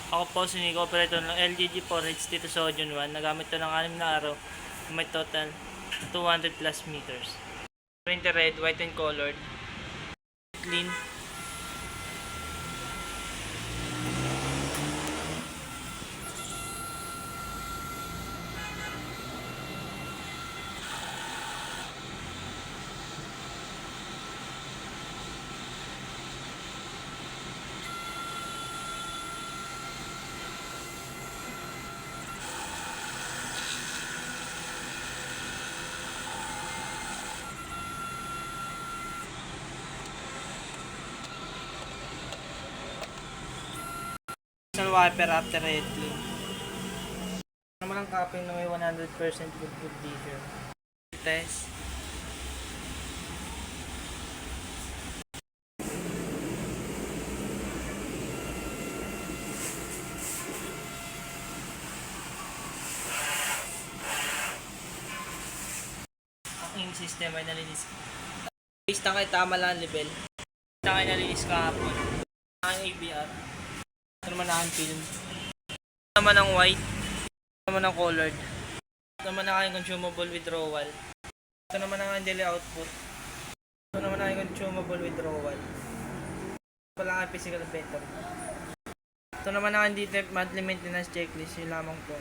Ako po si Nico, operator ng LGG Forage dito sa Ojon 1. Nagamit to ng 6 na araw. May total 200 plus meters. Printer red, white and colored. Clean. Sa wiper after red clean. Naman ang capping na may 100% good condition. Test. Ang system ay nalinis. Base na kay tama lang ang level. Base na kay nalinis kahapon. Ang ABR. Ito naman ang film. Ito naman ang white. Ito naman ang colored. Ito naman ang consumable withdrawal. Ito naman ang daily output. Ito naman ang consumable withdrawal. Ito lang ang physical inventory. Ito naman ang detailed monthly maintenance checklist. Yun lamang po.